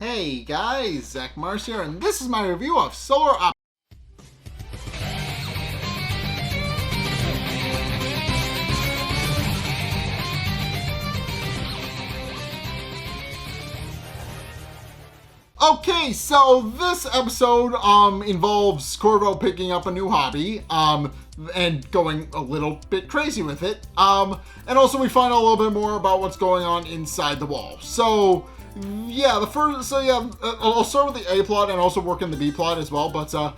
Hey guys, Zack here, and this is my review of Solar Op. Okay, so this episode involves Korvo picking up a new hobby and going a little bit crazy with it. And also we find out a little bit more about what's going on inside the wall. So yeah, I'll start with the A plot and also work in the B plot as well. But to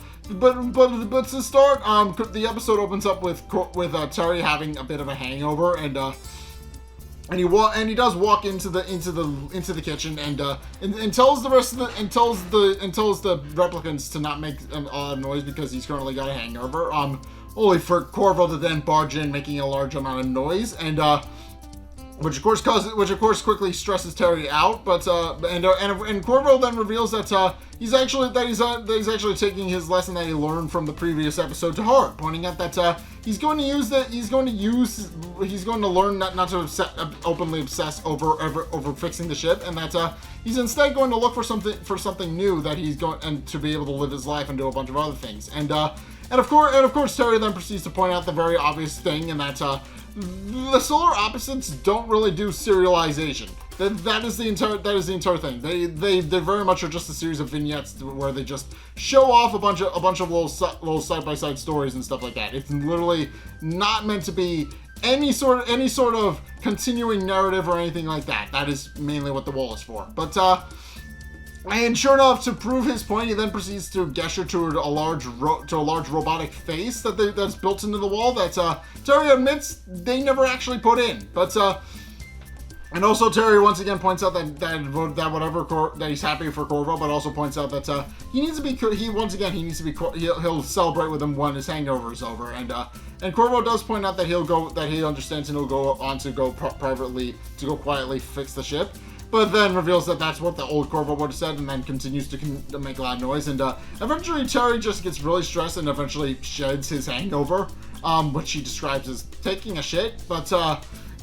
start, the episode opens up with Terry having a bit of a hangover, and he does walk into the kitchen and tells the replicants to not make a lot of noise because he's currently got a hangover. Only for Korvo to then barge in, making a large amount of noise, and which of course quickly stresses Terry out. But and Korvo then reveals that he's actually taking his lesson that he learned from the previous episode to heart, pointing out that he's going to learn not to openly obsess over fixing the ship, and that he's instead going to look for something new that he's going and to be able to live his life and do a bunch of other things. And of course Terry then proceeds to point out the very obvious thing, and that the solar opposites don't really do serialization. That is the entire thing. They very much are just a series of vignettes where they just show off a bunch of little side by side stories and stuff like that. It's literally not meant to be any sort of continuing narrative or anything like that. That is mainly what the wall is for. But and sure enough, to prove his point, he then proceeds to gesture to a large robotic face that's built into the wall that Terry admits they never actually put in. But and also Terry once again points out that he's happy for Korvo, but also points out that he'll celebrate with him when his hangover is over. And Korvo does point out that he understands and he'll go on to go quietly fix the ship. But then reveals that that's what the old Korvo would have said, and then continues to make a loud noise. And eventually Terry just gets really stressed and eventually sheds his hangover, which he describes as taking a shit. But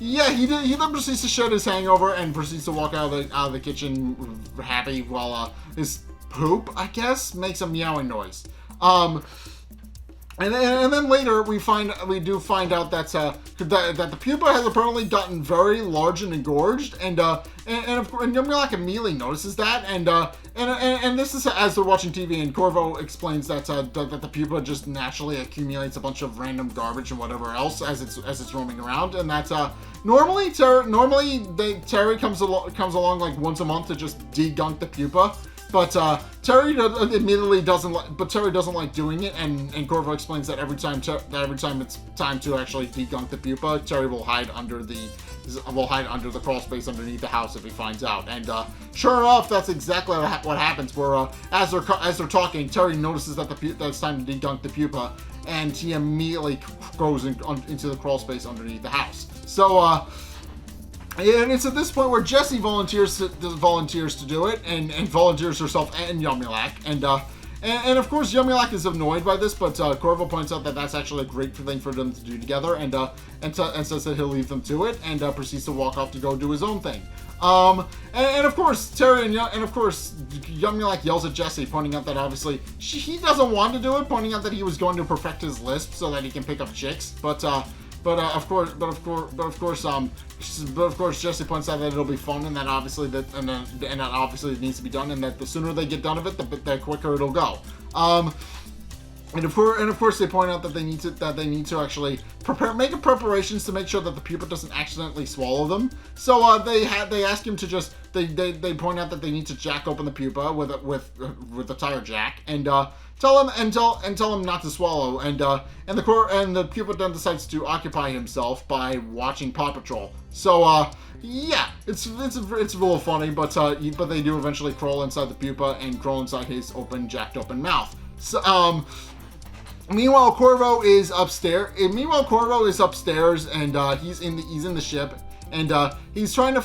yeah, he then proceeds to shed his hangover and proceeds to walk out of the kitchen happy while his poop, I guess, makes a meowing noise. And then later we do find out that the pupa has apparently gotten very large and engorged, and Yumilak immediately notices that, and this is as they're watching TV, and Korvo explains that the pupa just naturally accumulates a bunch of random garbage and whatever else as it's roaming around, and that normally Terry comes along like once a month to just degunk the pupa. But Terry admittedly doesn't like doing it, and Korvo explains that every time it's time to actually degunk the pupa, Terry will hide under the crawl space underneath the house if he finds out. And sure enough, that's exactly what happens. Where as they're talking, Terry notices that it's time to degunk the pupa, and he immediately goes into the crawl space underneath the house. So. And it's at this point where Jessie volunteers to do it, and volunteers herself and Yumilak, and of course Yumilak is annoyed by this, but Korvo points out that that's actually a great thing for them to do together, and says that he'll leave them to it, and proceeds to walk off to go do his own thing. And of course Terry and of course Yumilak yells at Jessie, pointing out that obviously he doesn't want to do it, pointing out that he was going to perfect his lisp so that he can pick up chicks, But of course, Jessie points out that it'll be fun, and that obviously it needs to be done, and that the sooner they get done of it, the quicker it'll go. And of course, they point out that they need to actually make preparations to make sure that the pupa doesn't accidentally swallow them. So they ask him to just they point out that they need to jack open the pupa with the tire jack, and tell him not to swallow, and the pupa then decides to occupy himself by watching Paw Patrol. So yeah, it's a little funny, but they do eventually crawl inside the pupa and crawl inside his jacked open mouth. So Meanwhile, Korvo is upstairs, and he's in the ship, and he's trying to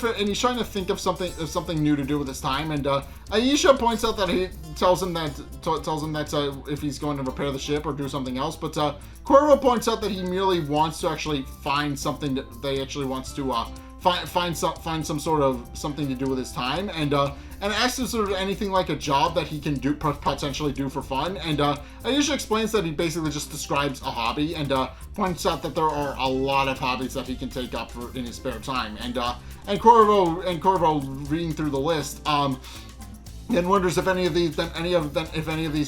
think of something new to do with his time. And Aisha points out that he tells him that if he's going to repair the ship or do something else. But Korvo points out that he merely wants to actually find something that they actually wants to find some sort of something to do with his time, and asks him sort of anything like a job that he can do potentially do for fun, and Aisha explains that he basically just describes a hobby, and points out that there are a lot of hobbies that he can take up in his spare time, and Korvo reading through the list and wonders if any of these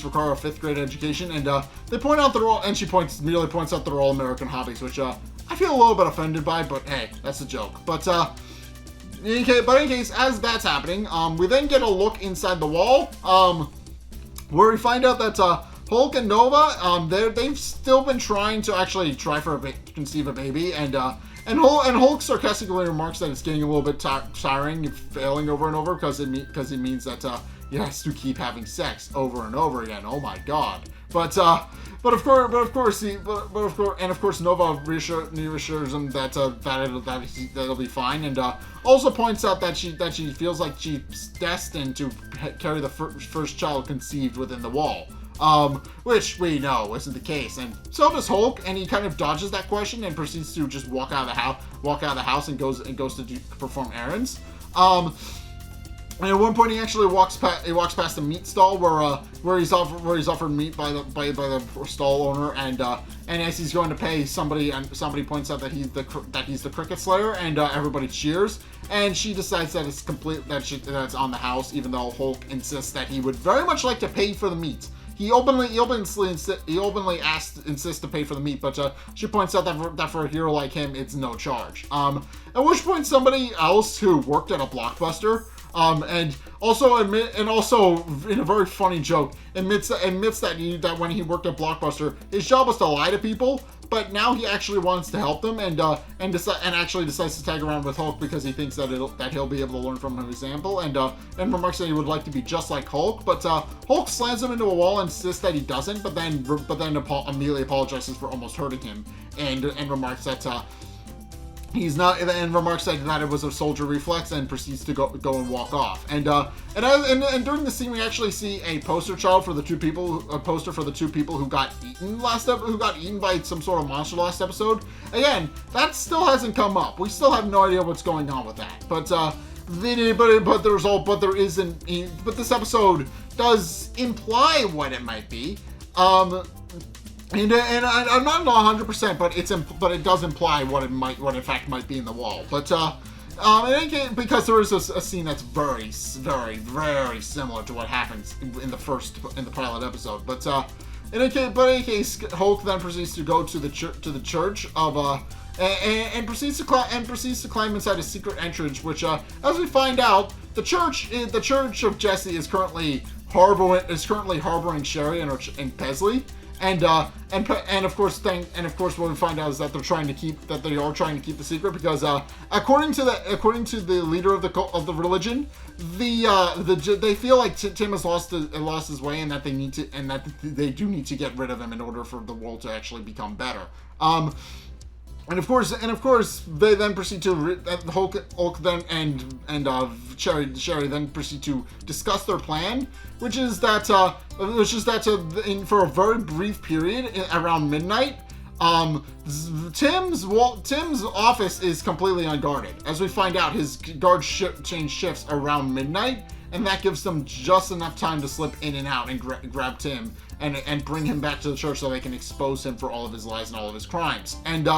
require a 5th grade education, and they point out they're all, and she immediately points out they're all American hobbies, which I feel a little bit offended by, but hey, that's a joke. But in any case, as that's happening, we then get a look inside the wall, where we find out that Halk and Nova, they've still been trying to actually conceive a baby, and Halk sarcastically remarks that it's getting a little bit tiring, failing over and over, because it means that he has to keep having sex over and over again. Oh my god! But of course, Nova reassures him that it'll be fine, and also points out that she feels like she's destined to carry the first child conceived within the wall. Which we know isn't the case, and so does Halk, and he kind of dodges that question and proceeds to just walk out of the house and goes to perform errands. And at one point, he actually walks past a meat stall where he's offered meat by the stall owner, and as he's going to pay, somebody points out that he's the cricket slayer, and everybody cheers, and she decides that it's on the house, even though Halk insists that he would very much like to pay for the meat. He openly insists to pay for the meat, but she points out that for a hero like him, it's no charge. At which point, somebody else who worked at a Blockbuster, and also in a very funny joke, admits that when he worked at Blockbuster, his job was to lie to people, but now he actually wants to help them, and actually decides to tag around with Halk because he thinks that he'll be able to learn from his example, and remarks that he would like to be just like Halk, but Halk slams him into a wall and insists that he doesn't, but then immediately apologizes for almost hurting him, and remarks that he's not, and remarks that it was a soldier reflex, and proceeds to go and walk off. And during the scene, we actually see a poster for the two people who got eaten by some sort of monster last episode. Again, that still hasn't come up. We still have no idea what's going on with that. But this episode does imply what it might be. And I'm not 100%, but it does imply what in fact might be in the wall. But in any case, because there is a scene that's very, very, very similar to what happens in the pilot episode. But in any case, Halk then proceeds to go to the church of and proceeds to climb inside a secret entrance, which as we find out, the church of Jesse is currently harboring Cherie and Pesley. And of course what we find out is that they are trying to keep the secret, because according to the leader of the religion, they feel like Tim has lost his way, and that they do need to get rid of him in order for the world to actually become better. And of course, they then proceed to Halk then and Cherie then proceed to discuss their plan, which is that for a very brief period around midnight, Tim's office is completely unguarded. As we find out, his guards change shifts around midnight, and that gives them just enough time to slip in and out and grab Tim and bring him back to the church so they can expose him for all of his lies and all of his crimes. And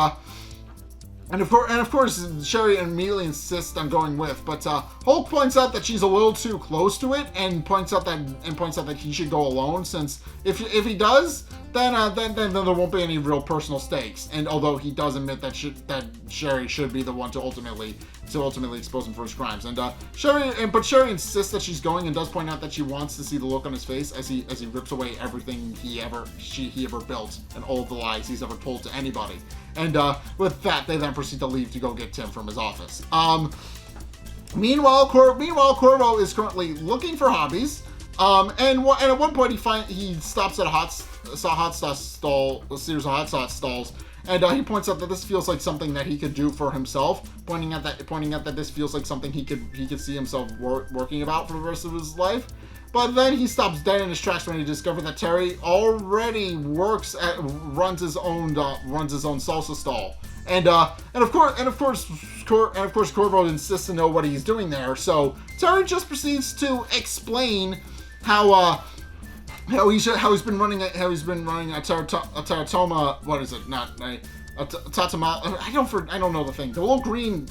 of course, Cherie immediately insists on going with, but Halk points out that she's a little too close to it, and points out that he should go alone, since if he does, then there won't be any real personal stakes. And although he does admit that Cherie should be the one to ultimately expose him for his crimes, but Cherie insists that she's going, and does point out that she wants to see the look on his face as he rips away everything he ever built and all the lies he's ever told to anybody. And with that, they then proceed to leave to go get Tim from his office. Meanwhile, Korvo is currently looking for hobbies. And at one point he stops at a series of hot sauce stalls, and he points out that this feels like something that he could do for himself, pointing out that this feels like something he could see himself working about for the rest of his life. But then he stops dead in his tracks when he discovers that Terry already runs his own salsa stall, and of course Korvo insists to know what he's doing there. So Terry just proceeds to explain how he's been running a teratoma. What is it? Not a tatama. I don't know the thing. The little green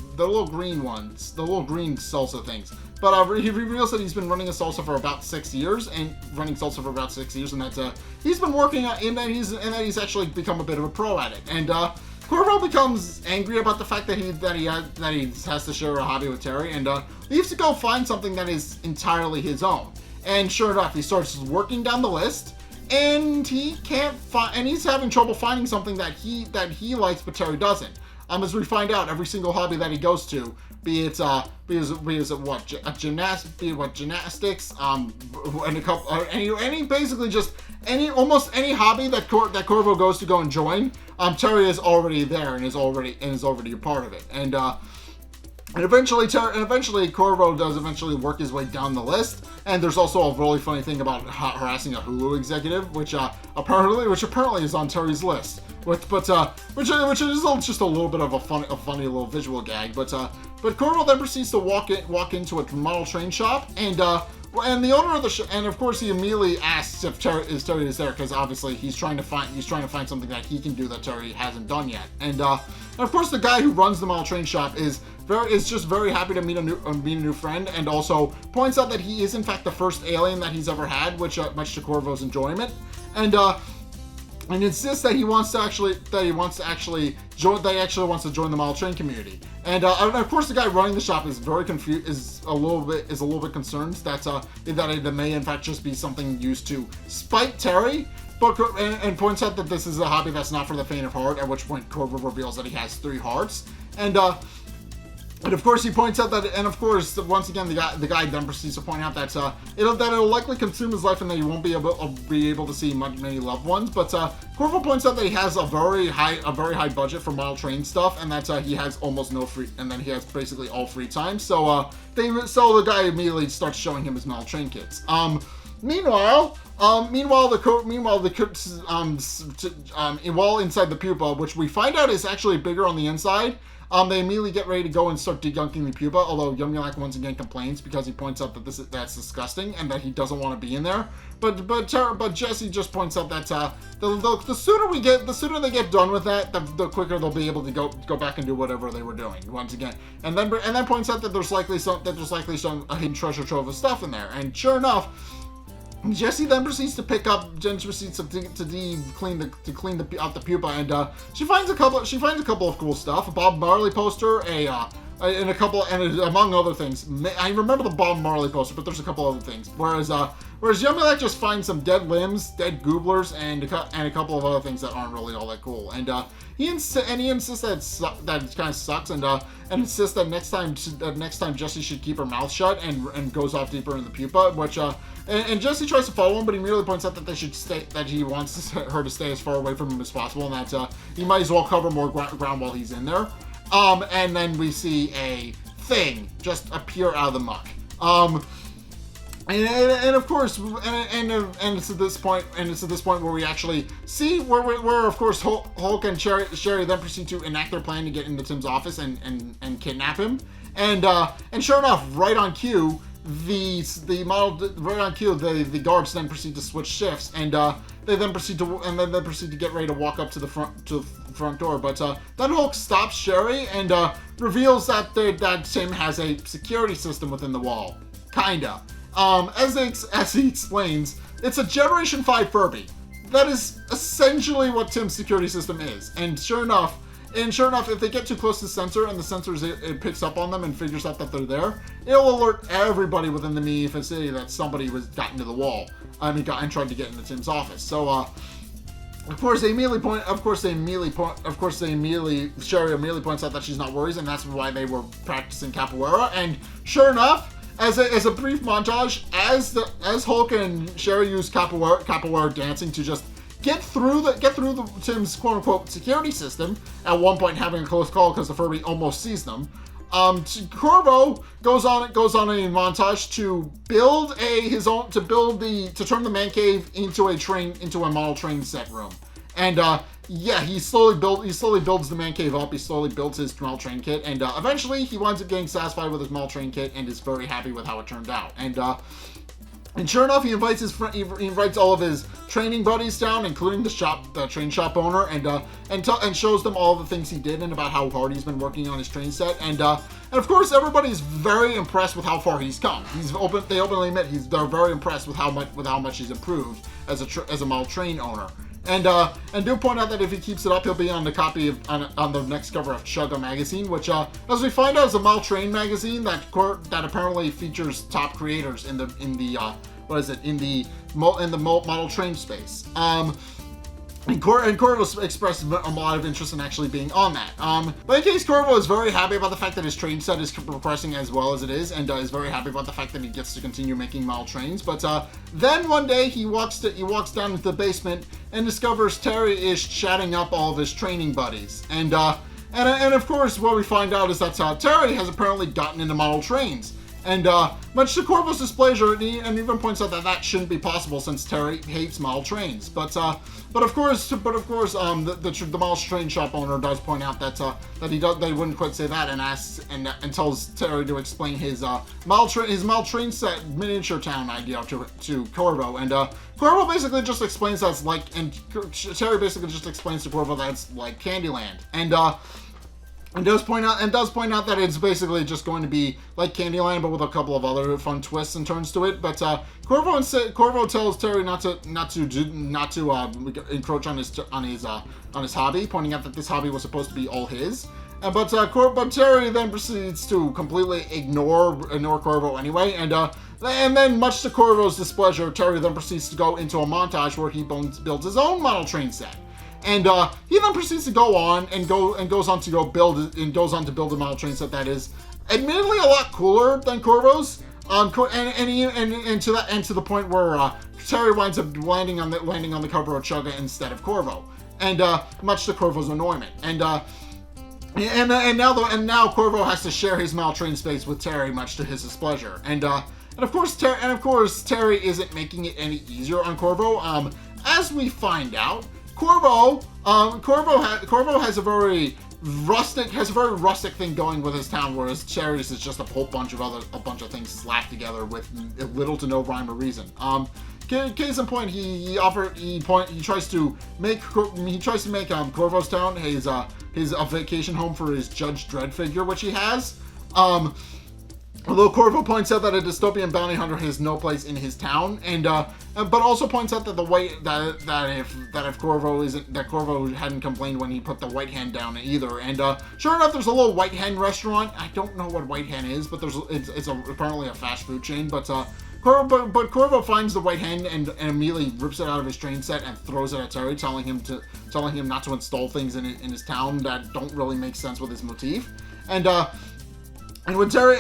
ones. The little green salsa things. But he reveals that he's been running a salsa for about 6 years, and that he's been working on, and that he's actually become a bit of a pro at it. And Korvo becomes angry about the fact that he has to share a hobby with Terry, and leaves to go find something that is entirely his own. And sure enough, he starts working down the list, and he can't find, and he's having trouble finding something that he likes, but Terry doesn't. As we find out, every single hobby that he goes to, gymnastics, and a couple, almost any hobby that Korvo goes to go and join, Terry is already there and is already a part of it, and eventually Korvo does eventually work his way down the list. And there's also a really funny thing about harassing a Hulu executive, which apparently is on Terry's list. Which is just a little bit of a funny little visual gag. But Korvo then proceeds to walk into a model train shop, and the owner of the shop, and of course he immediately asks if Terry is there, because obviously he's trying to find something that he can do that Terry hasn't done yet. And of course the guy who runs the model train shop is just very happy to meet a new friend, and also points out that he is in fact the first alien that he's ever had, which much to Korvo's enjoyment, and insists that he wants to actually join the model train community. And of course the guy running the shop is very confused, is a little bit concerned that it may in fact just be something used to spite Terry. And points out that this is a hobby that's not for the faint of heart, at which point Korvo reveals that he has 3 hearts. And of course he points out that, and of course once again the guy then proceeds to point out that it'll likely consume his life, and that he won't be able to see many loved ones. But Korvo points out that he has a very high budget for model train stuff, and that he has almost no free, and then he has basically all free time. So the guy immediately starts showing him his model train kits. Meanwhile, while inside the pupa, which we find out is actually bigger on the inside, they immediately get ready to go and start degunking the pupa, although Yumulak once again complains because he points out that that's disgusting and that he doesn't want to be in there. But Jesse just points out that the sooner they get done with that, the quicker they'll be able to go back and do whatever they were doing once again. And then points out that there's likely some hidden treasure trove of stuff in there. And sure enough, Jesse then proceeds to clean out the pupa, and she finds a couple of cool stuff. A Bob Marley poster, and among other things. I remember the Bob Marley poster, but there's a couple other things. Whereas Yumulak just finds some dead limbs, dead gooblers, and a couple of other things that aren't really all that cool. And he insists that it kind of sucks, and insists that next time Jesse should keep her mouth shut, and goes off deeper in the pupa, which and Jesse tries to follow him, but he merely points out that he wants her to stay as far away from him as possible, and that he might as well cover more ground while he's in there. And then we see a thing just appear out of the muck. And of course, it's at this point where we actually see where of course Halk and Cherie then proceed to enact their plan to get into Tim's office and kidnap him. And sure enough, right on cue, the guards then proceed to switch shifts, and they then proceed to get ready to walk up to the front door. But then Halk stops Cherie and reveals that Tim has a security system within the wall, kinda. As he explains, it's a Generation 5 Furby. That is essentially what Tim's security system is. And sure enough, if they get too close to the sensor, and the sensor it picks up on them and figures out that they're there, it'll alert everybody within the mini facility that somebody got into the wall. And tried to get into Tim's office. So, of course, Cherie immediately points out that she's not worried, and that's why they were practicing capoeira. And sure enough, as a brief montage, as Halk and Cherie use capoeira dancing to just get through the Tim's quote unquote security system, at one point having a close call because the Furby almost sees them. Korvo goes on a montage to turn the man cave into a model train set room. And yeah, he slowly builds the man cave up. He slowly builds his Maltrain kit, and eventually he winds up getting satisfied with his Maltrain kit and is very happy with how it turned out. And sure enough, he invites he invites all of his training buddies down, including the train shop owner, and shows them all the things he did and about how hard he's been working on his train set. And of course, everybody's very impressed with how far he's come. They openly admit they're very impressed with how much he's improved as a model train owner. And do point out that if he keeps it up, he'll be on the next cover of Chugga magazine, which, as we find out, is a model train magazine that apparently features top creators in the model train space. And Korvo expressed a lot of interest in actually being on that. But in case, Korvo is very happy about the fact that his train set is progressing as well as it is, and is very happy about the fact that he gets to continue making model trains. But then one day he walks down into the basement and discovers Terry is chatting up all of his training buddies. And of course, what we find out is that Terry has apparently gotten into model trains. And much to Korvo's displeasure, and even points out that shouldn't be possible since Terry hates model trains. But of course, the model train shop owner does point out that he wouldn't quite say that, and asks and tells Terry to explain his model train set miniature town idea to Korvo. And Korvo basically just explains that's like, and Terry basically just explains to Korvo that it's like Candyland. And does point out that it's basically just going to be like Candyland, but with a couple of other fun twists and turns to it. But Korvo tells Terry not to encroach on his hobby, pointing out that this hobby was supposed to be all his. But Terry then proceeds to completely ignore Korvo anyway, and then much to Korvo's displeasure, Terry then proceeds to go into a montage where he builds his own model train set. And he then proceeds to go on and goes on to build a model train set that is admittedly a lot cooler than Korvo's. To the point where Terry winds up landing on the cover of Chugga instead of Korvo, and much to Korvo's annoyment. And now Korvo has to share his model train space with Terry, much to his displeasure. And of course Terry isn't making it any easier on Korvo. As we find out, Korvo has a very rustic thing going with his town, whereas Terry's is just a whole bunch of things slapped together with little to no rhyme or reason. Case in point, he tries to make Korvo's town his vacation home for his Judge Dredd figure, which he has. Although Korvo points out that a dystopian bounty hunter has no place in his town, but also points out that if Korvo hadn't complained when he put the White Hen down either. And sure enough, there's a little White Hen restaurant. I don't know what White Hen is, but it's apparently a fast food chain. But Korvo finds the White Hen and immediately rips it out of his train set and throws it at Terry, telling him not to install things in his town that don't really make sense with his motif. And when Terry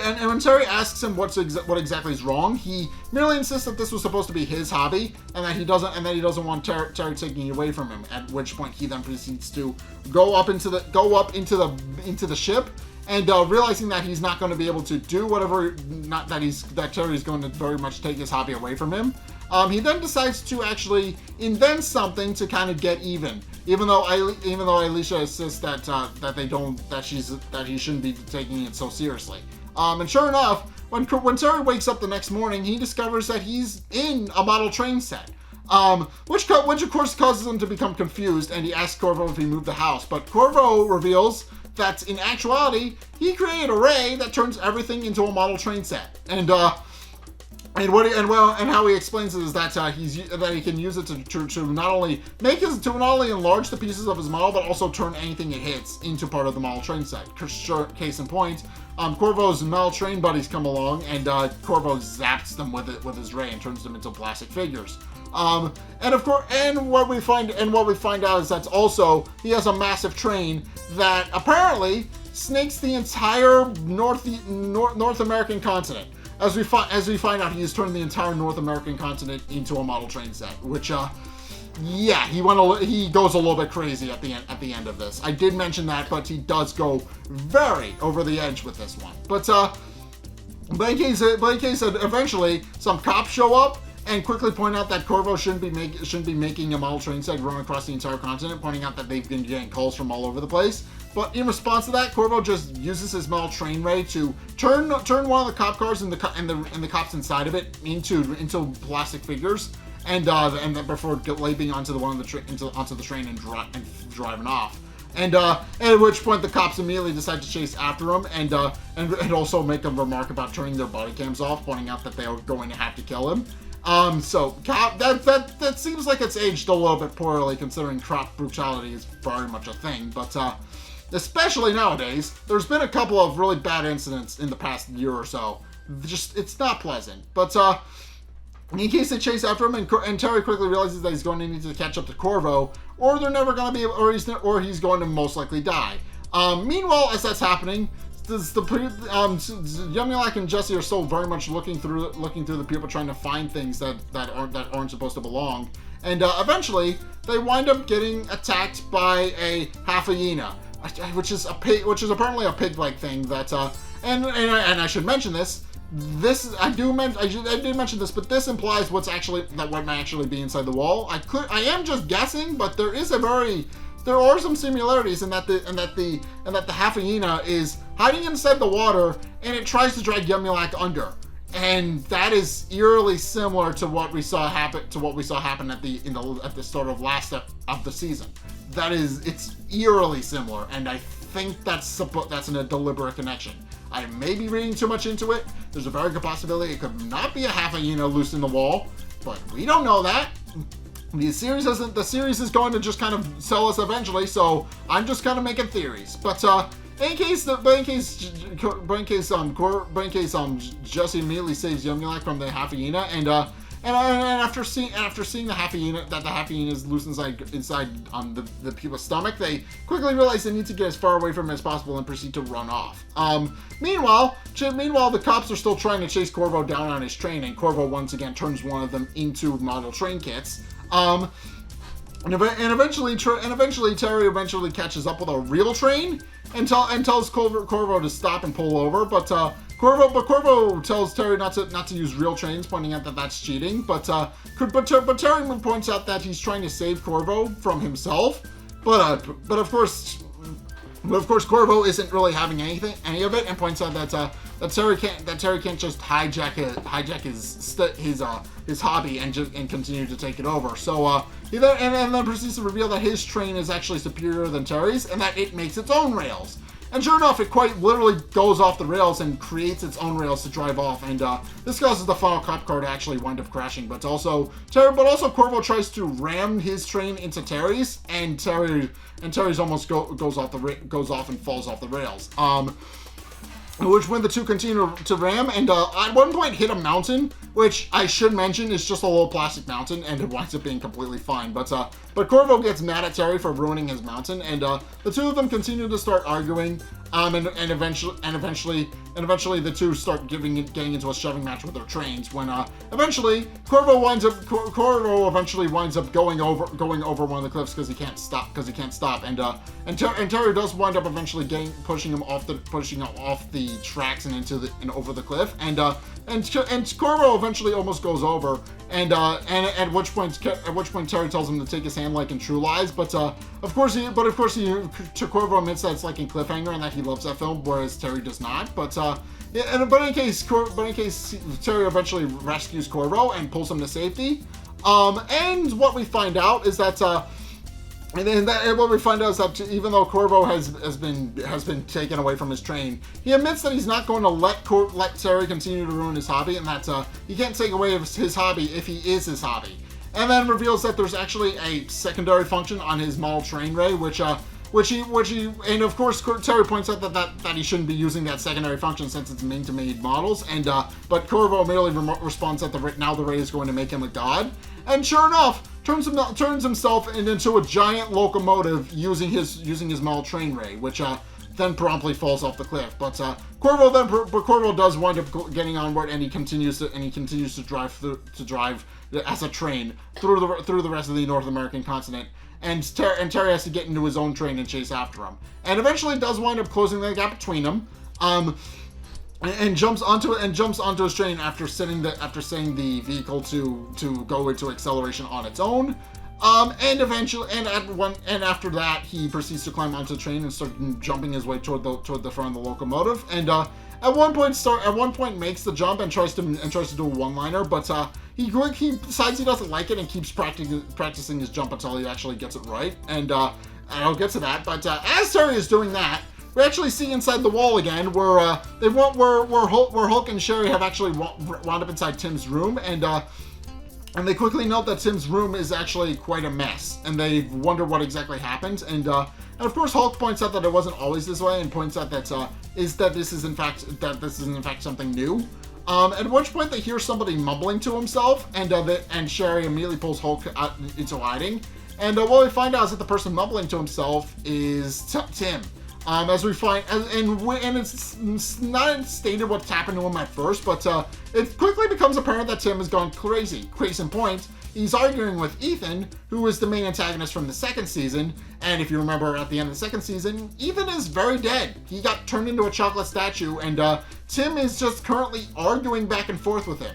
asks him what exactly is wrong, he merely insists that this was supposed to be his hobby, and that he doesn't want Terry taking it away from him. At which point he then proceeds to go up into the ship, and realizing that he's not going to be able to do that Terry's going to very much take his hobby away from him. He then decides to actually invent something to kind of get even though Alicia insists that he shouldn't be taking it so seriously. And sure enough, when Terry wakes up the next morning, he discovers that he's in a model train set. Which of course causes him to become confused, and he asks Korvo if he moved the house. But Korvo reveals that in actuality, he created a ray that turns everything into a model train set. And how he explains it is that he can use it to not only enlarge the pieces of his model, but also turn anything it hits into part of the model train set. Case in point, Korvo's model train buddies come along, and Korvo zaps them with his ray and turns them into plastic figures. And what we find out is that also he has a massive train that apparently snakes the entire North American continent. As we find out, he has turned the entire North American continent into a model train set, which, he goes a little bit crazy at the end of this. I did mention that, but he does go very over the edge with this one. But in case eventually some cops show up, and quickly point out that Korvo shouldn't be making a model train set run across the entire continent, pointing out that they've been getting calls from all over the place. But in response to that, Korvo just uses his model train ray to turn one of the cop cars and the cops inside of it into plastic figures, and then before leaping onto the train and driving off. And at which point the cops immediately decide to chase after him, and also make a remark about turning their body cams off, pointing out that they are going to have to kill him. So that seems like it's aged a little bit poorly, considering cop brutality is very much a thing. But especially nowadays, there's been a couple of really bad incidents in the past year or so. It's not pleasant. But in case they chase after him, and Terry quickly realizes that he's going to need to catch up to Korvo, or they're never going to be, or he's going to most likely die. Meanwhile, as that's happening, Yumulak and Jesse are still very much looking through the people, trying to find things that aren't supposed to belong. And eventually, they wind up getting attacked by a half hyena, which is apparently a pig-like thing. That and I should mention this. I did mention this, but this implies what might actually be inside the wall. I am just guessing, but there are some similarities in that the half hyena is hiding inside the water, and it tries to drag Yumulak under, and that is eerily similar to what we saw happen at the start of last of the season. It's eerily similar, and I think that's a deliberate connection. I may be reading too much into it. There's a very good possibility it could not be a half hyena loose in the wall, but we don't know that. The series is going to just kind of sell us eventually, so I'm just kind of making theories. But in case Jesse immediately saves Yumulak from the half hyena, and after seeing the half hyena is loose inside the pupa's stomach, they quickly realize they need to get as far away from it as possible and proceed to run off. Meanwhile, the cops are still trying to chase Korvo down on his train, and Korvo once again turns one of them into model train kits. And eventually Terry catches up with a real train and tells Korvo to stop and pull over, but Korvo tells Terry not to use real trains, pointing out that that's cheating. But Terry points out that he's trying to save Korvo from himself. But of course Korvo isn't really having any of it, and points out that Terry can't just hijack his hobby and continue to take it over. So he then proceeds to reveal that his train is actually superior than Terry's, and that it makes its own rails. And sure enough, it quite literally goes off the rails and creates its own rails to drive off. And this causes the final cop car to actually wind up crashing. But also Korvo tries to ram his train into Terry's, and Terry's almost goes off and falls off the rails. Which when the two continue to ram, and at one point hit a mountain, which I should mention is just a little plastic mountain, and it winds up being completely fine. But Korvo gets mad at Terry for ruining his mountain, and the two of them continue to start arguing, and eventually the two start getting into a shoving match with their trains. When eventually Korvo eventually winds up going over one of the cliffs because he can't stop, and Terry does wind up eventually pushing him off the tracks and over the cliff, and Korvo eventually almost goes over, and at which point Terry tells him to take his hand like in True Lies, but of course Korvo admits that it's like in Cliffhanger and that he loves that film, whereas Terry does not. But in case Terry eventually rescues Korvo and pulls him to safety, and what we find out is that even though Korvo has been taken away from his train, he admits that he's not going to let Terry continue to ruin his hobby, and that he can't take away his hobby if he is his hobby. And then reveals that there's actually a secondary function on his model train ray, which and of course Terry points out that he shouldn't be using that secondary function since it's meant to made models, and but Korvo immediately responds that now the ray is going to make him a god, and sure enough turns himself into a giant locomotive using his model train ray, which then promptly falls off the cliff. But Korvo does wind up getting on board, and he continues to drive as a train through the rest of the North American continent. And Terry has to get into his own train and chase after him, and eventually does wind up closing the gap between them. and jumps onto his train after setting the vehicle to go into acceleration on its own. And eventually, and after that, he proceeds to climb onto the train and start jumping his way toward the front of the locomotive. And at one point makes the jump and tries to do a one-liner, but he decides he doesn't like it and keeps practicing his jump until he actually gets it right. And I'll get to that. But as Terry is doing that, we actually see inside the wall again where Halk and Cherie have actually wound up inside Tim's room, and they quickly note that Tim's room is actually quite a mess, and they wonder what exactly happened. And of course, Halk points out that it wasn't always this way, and points out that this is in fact something new. At which point they hear somebody mumbling to himself, and Cherie immediately pulls Halk out into hiding. And what we find out is that the person mumbling to himself is Tim. As we find, and it's not stated what's happened to him at first, but it quickly becomes apparent that Tim has gone crazy. Case in point, he's arguing with Ethan, who is the main antagonist from the second season. And if you remember, at the end of the second season, Ethan is very dead. He got turned into a chocolate statue, and Tim is just currently arguing back and forth with him.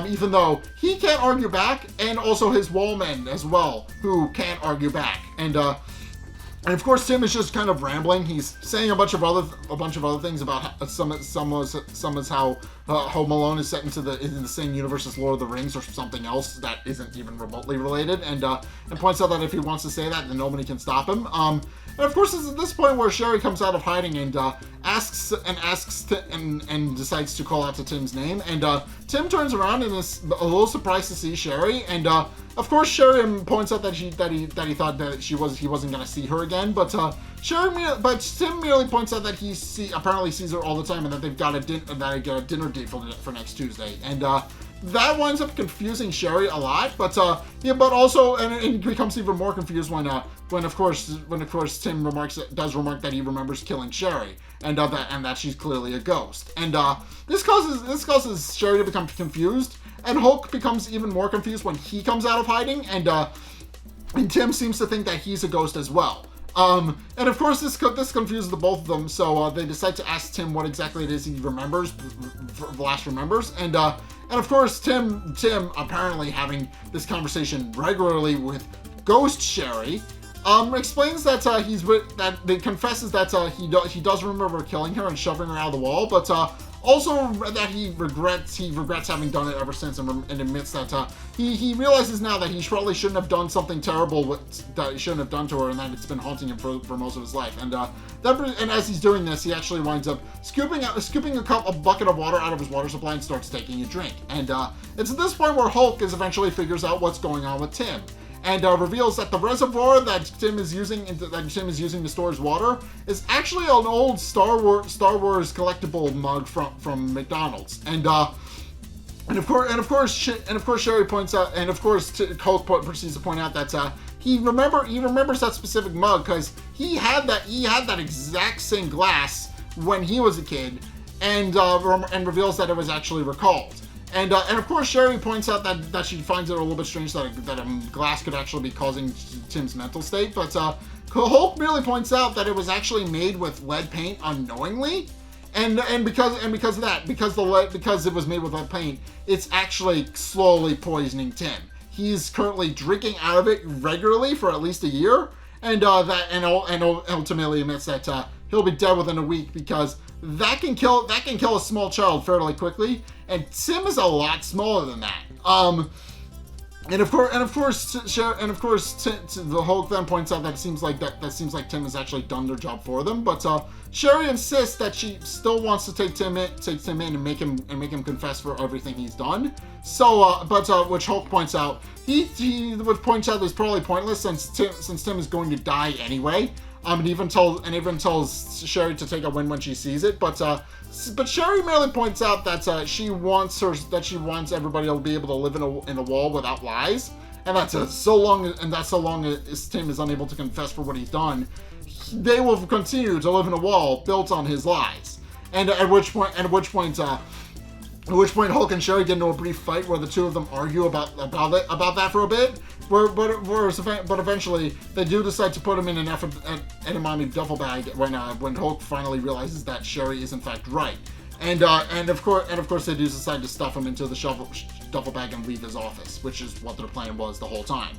Even though he can't argue back, and also his wallmen as well, who can't argue back. And of course, Tim is just kind of rambling. He's saying a bunch of other things about some is how Home Alone is set in the same universe as Lord of the Rings, or something else that isn't even remotely related. And points out that if he wants to say that, then nobody can stop him. And of course, it's at this point where Cherie comes out of hiding and decides to call out to Tim's name. And Tim turns around and is a little surprised to see Cherie. And of course, Cherie points out that he thought that he wasn't going to see her again. But Tim merely points out that he apparently sees her all the time, and that they've got a dinner date for next Tuesday. And that winds up confusing Cherie a lot, but also it becomes even more confused when of course Tim does remark that he remembers killing Cherie, and that she's clearly a ghost. And this causes Cherie to become confused, and Halk becomes even more confused when he comes out of hiding, and Tim seems to think that he's a ghost as well. And of course, this confuses the both of them, so they decide to ask Tim what exactly it is he remembers, and of course, Tim apparently having this conversation regularly with Ghost Cherie, explains that he confesses that he does remember killing her and shoving her out of the wall, but also that he regrets having done it ever since, and admits that he realizes now that he probably shouldn't have done something terrible that he shouldn't have done to her, and that it's been haunting him for most of his life. And as he's doing this, he actually winds up scooping a bucket of water out of his water supply and starts taking a drink. And it's at this point where Halk eventually figures out what's going on with Tim, and reveals that the reservoir that Tim is using to store his water is actually an old Star Wars collectible mug from McDonald's. And of course Cherie points out, and of course Halk proceeds to point out that he remembers that specific mug because he had that exact same glass when he was a kid, and reveals that it was actually recalled. And of course, Cherie points out that she finds it a little bit strange that glass could actually be causing Tim's mental state. But Halk merely points out that it was actually made with lead paint unknowingly, and because it was made with lead paint, it's actually slowly poisoning Tim. He's currently drinking out of it regularly for at least a year, and ultimately admits that he'll be dead within a week because that can kill a small child fairly quickly, and Tim is a lot smaller than that. And of course, the Hulk then points out that it seems like Tim has actually done their job for them. But Cherie insists that she still wants to take Tim in and make him confess for everything he's done. So, which Hulk points out is probably pointless since Tim is going to die anyway. And even tells Cherie to take a win when she sees it. But Cherie merely points out that she wants everybody to be able to live in a wall without lies, and that's so long as Tim is unable to confess for what he's done, they will continue to live in a wall built on his lies. And at which point Halk and Cherie get into a brief fight where the two of them argue about that for a bit. But eventually they do decide to put him in an Edamame Duffle bag when Halk finally realizes that Cherie is in fact right. And of course they do decide to stuff him into the duffel bag and leave his office, which is what their plan was the whole time.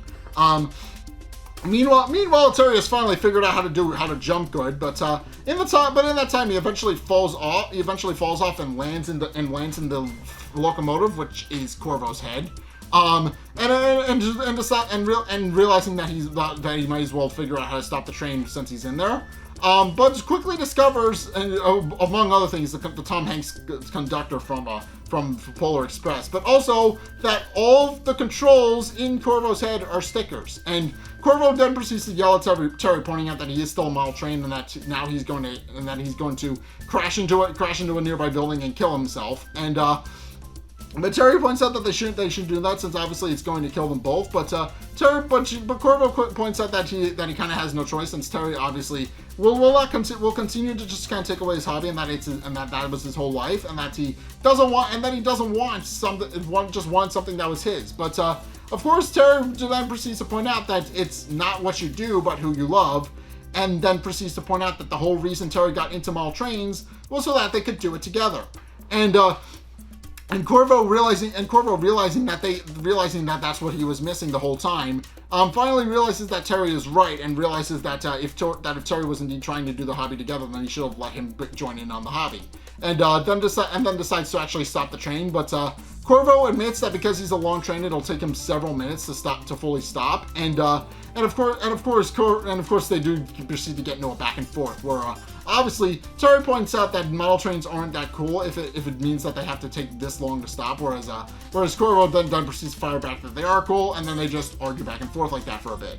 Meanwhile, Terry has finally figured out how to jump good, but in that time he eventually falls off and lands in the locomotive, which is Korvo's head. And realizing that he might as well figure out how to stop the train since he's in there. But quickly discovers, and among other things, the Tom Hanks conducter from Polar Express, but also that all the controls in Korvo's head are stickers. And Korvo then proceeds to yell at Terry, pointing out that he is still a model train and that now he's going to crash into a nearby building and kill himself. And but Terry points out that they shouldn't do that since obviously it's going to kill them both. But Korvo points out that he kind of has no choice since Terry obviously will continue to just kind of take away his hobby and that was his whole life and that he doesn't want something that was his. But of course Terry then proceeds to point out that it's not what you do but who you love, and then proceeds to point out that the whole reason Terry got into model trains was so that they could do it together. And Korvo realizing that that's what he was missing the whole time, finally realizes that Terry is right and realizes that if Terry was indeed trying to do the hobby together, then he should have let him join in on the hobby, and then decides to actually stop the train. But Korvo admits that because he's a long train, it'll take him several minutes to fully stop, and of course they do proceed to get into a back and forth where obviously Terry points out that model trains aren't that cool if it means that they have to take this long to stop, whereas Korvo then proceeds to fire back that they are cool, and then they just argue back and forth like that for a bit.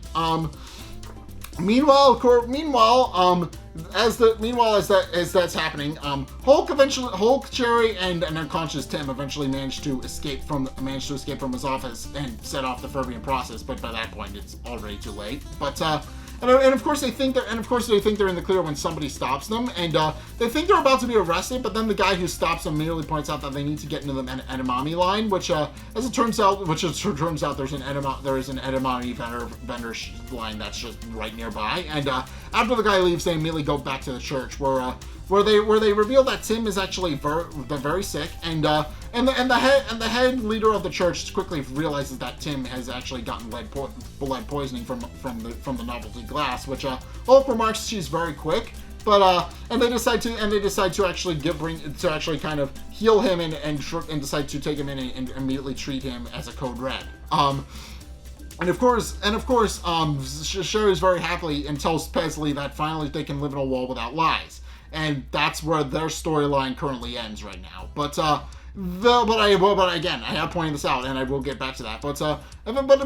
Meanwhile, as that's happening, Halk, Cherie, and an unconscious Tim eventually manage to escape from his office and set off the Furbian process. But by that point, it's already too late. But and of course they think they're in the clear when somebody stops them, and they think they're about to be arrested. But then the guy who stops them immediately points out that they need to get into the edamame line, which as it turns out, there's an edamame vendor line that's just right nearby. And after the guy leaves, they immediately go back to the church where they reveal that Tim is actually very sick, and the head leader of the church quickly realizes that Tim has actually gotten lead poisoning from the novelty glass, which Hulk remarks she's very quick, but and they decide to actually kind of heal him and decide to take him in and immediately treat him as a code red. And of course, Cherie's very happy and tells Paisley that finally they can live in a world without lies. And that's where their storyline currently ends right now. But again, I have pointed this out, and I will get back to that. But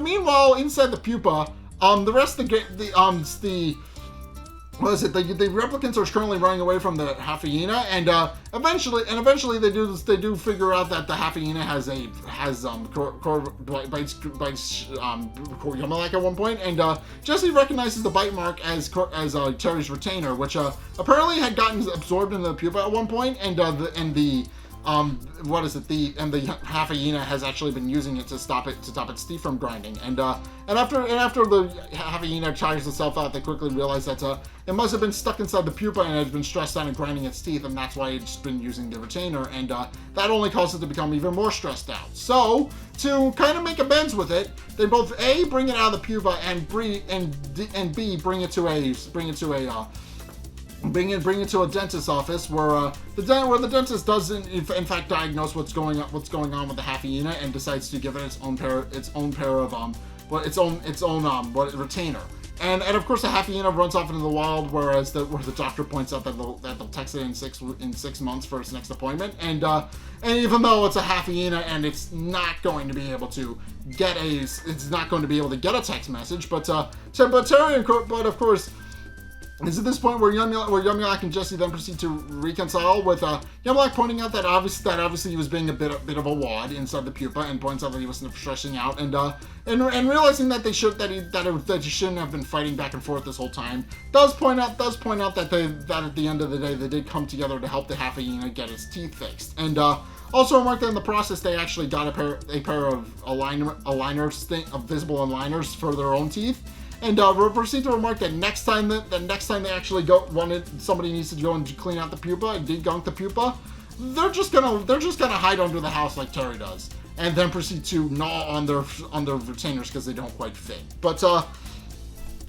meanwhile, inside the pupa, the rest of the replicants are currently running away from the hyena, and eventually they do figure out that the hyena bites Yamalak at one point, and Jesse recognizes the bite mark as Terry's retainer, which apparently had gotten absorbed into the pupa at one point, and the hyena has actually been using it to stop its teeth from grinding, and after the hyena tires itself out, they quickly realize that it must have been stuck inside the pupa and has been stressed out and grinding its teeth, and that's why it's been using the retainer, and that only caused it to become even more stressed out. So to kind of make amends with it, they both A, bring it out of the pupa, and B, bring it to a dentist's office where the dentist does in fact diagnose what's going on with the hyena and decides to give it its own retainer. And of course the hyena runs off into the wild, where the doctor points out that they'll text it in 6 months for its next appointment. And even though it's a hyena and it's not going to be able to get a text message, but of course. It's at this point where Yamalak and Jesse then proceed to reconcile, with Yamalak pointing out that obviously he was being a bit of a wad inside the pupa, and points out that he was stressing out, and realizing that he shouldn't have been fighting back and forth this whole time. Does point out that at the end of the day they did come together to help the hyena get his teeth fixed, and also remarked that in the process they actually got a pair of visible aligners for their own teeth. And proceed to remark that next time they actually somebody needs to go and clean out the pupa and degunk the pupa. they're just gonna hide under the house like Terry does, and then proceed to gnaw on their retainers because they don't quite fit. But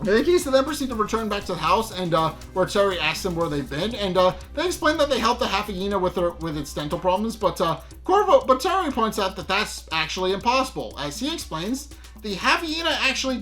in any case, they then proceed to return back to the house, and where Terry asks them where they've been, and they explain that they helped the half hyena with its dental problems, but Terry points out that that's actually impossible. As he explains, the half hyena actually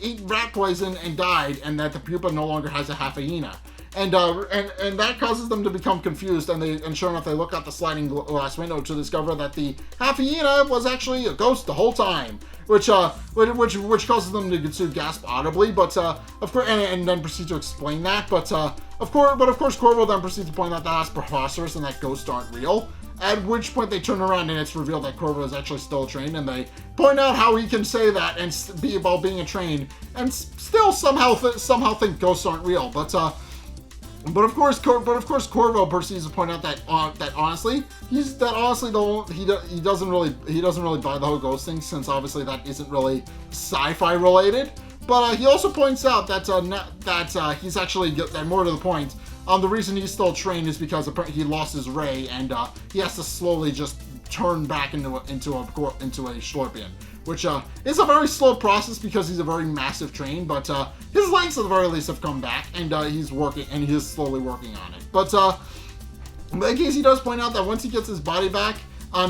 ate rat poison and died, and that the pupa no longer has a half hyena. And that causes them to become confused, and sure enough, they look out the sliding glass window to discover that the half hyena was actually a ghost the whole time, which causes them to gasp audibly, but of course, and then proceed to explain that, but of course, Korvo then proceeds to point out that that's preposterous and that ghosts aren't real. At which point they turn around and it's revealed that Korvo is actually still trained, and they point out how he can say that and be about being a trained and still somehow think ghosts aren't real, But of course, Korvo proceeds to point out that honestly, he doesn't really buy the whole ghost thing, since obviously that isn't really sci-fi related. But he also points out that he's actually, that more to the point, the reason he's still trained is because he lost his ray, and he has to slowly just turn back into a scorpion, which is a very slow process because he's a very massive train, but his legs at the very least have come back, and he's slowly working on it. But in case, he does point out that once he gets his body back,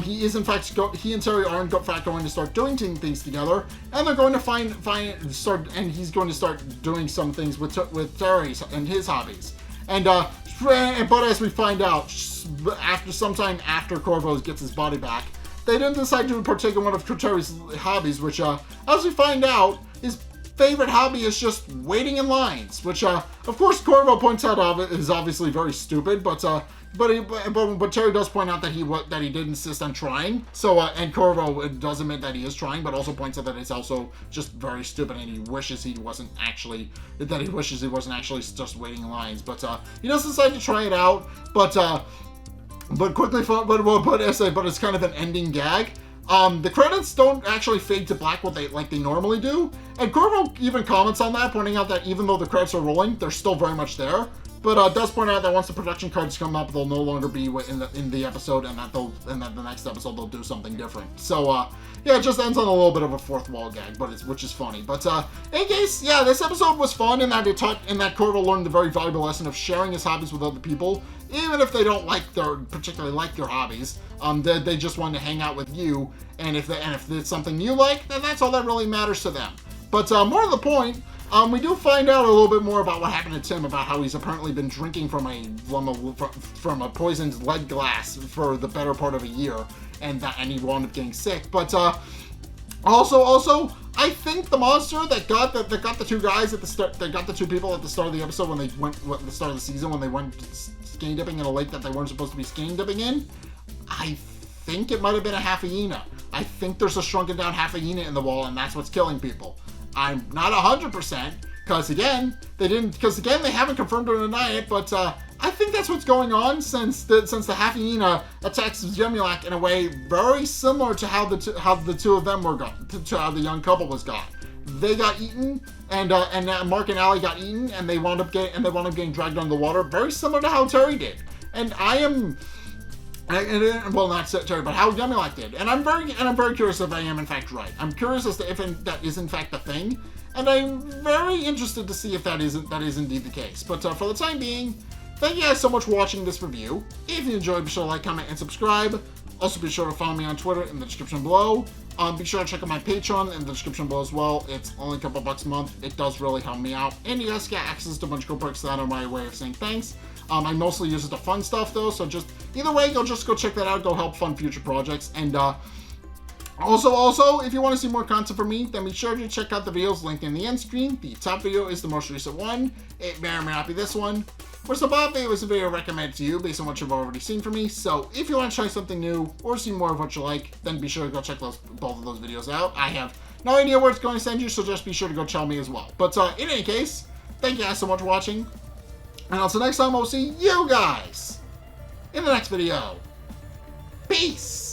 he and Terry are in fact going to start doing things together, and they're going to he's going to start doing some things with Terry and his hobbies. But as we find out, sometime after Korvo gets his body back, they didn't decide to partake in one of Terry's hobbies, which, as we find out, his favorite hobby is just waiting in lines, which, of course, Korvo points out is obviously very stupid, but Terry does point out that he did insist on trying. So, and Korvo does admit that he is trying, but also points out that it's also just very stupid, and he wishes he wasn't actually just waiting in lines. But he does decide to try it out, but it's kind of an ending gag. The credits don't actually fade to black like they normally do, and Korvo even comments on that, pointing out that even though the credits are rolling, they're still very much there. But does point out that once the production cards come up, they'll no longer be in the episode, and that the next episode they'll do something different. So yeah, it just ends on a little bit of a fourth wall gag, which is funny. But in case, yeah, this episode was fun in that Korvo learned the very valuable lesson of sharing his hobbies with other people, even if they don't particularly like your hobbies. They just want to hang out with you, and if it's something you like, then that's all that really matters to them. But more to the point, we do find out a little bit more about what happened to Tim, about how he's apparently been drinking from a poisoned lead glass for the better part of a year, and he wound up getting sick. But also, I think the monster that got the two guys at the start, that got the two people at the start of the episode at the start of the season when they went skein dipping in a lake that they weren't supposed to be skein dipping in, I think it might have been a half hyena. I think there's a shrunken down half hyena in the wall, and that's what's killing people. I'm not 100%, because again, they haven't confirmed or denied it, but I think that's what's going on, since the half hyena attacks Yumulak in a way very similar to how the two of them were gone, to how the young couple was gone. They got eaten, and Mark and Allie got eaten, and they wound up getting dragged under the water, very similar to how Terry did. And well, not Terry, but how Yumulak did. And I'm very curious if I am in fact right. I'm curious as to if that is in fact the thing, and I'm very interested to see if that is indeed the case. But for the time being, thank you guys so much for watching this review. If you enjoyed, be sure to like, comment, and subscribe. Also, be sure to follow me on Twitter in the description below. Be sure to check out my Patreon in the description below as well. It's only a couple bucks a month. It does really help me out, and you guys get access to a bunch of cool perks that are my way of saying thanks. I mostly use it to fund stuff though, so just either way, go check that out. Go help fund future projects. And also, if you want to see more content from me, then be sure to check out the videos linked in the end screen. The top video is the most recent one. It may or may not be this one. Whereas the bottom video is a video recommended to you based on what you've already seen from me. So if you want to try something new or see more of what you like, then be sure to go check both of those videos out. I have no idea where it's going to send you, so just be sure to go tell me as well. But in any case, thank you guys so much for watching. And until next time, I'll see you guys in the next video. Peace!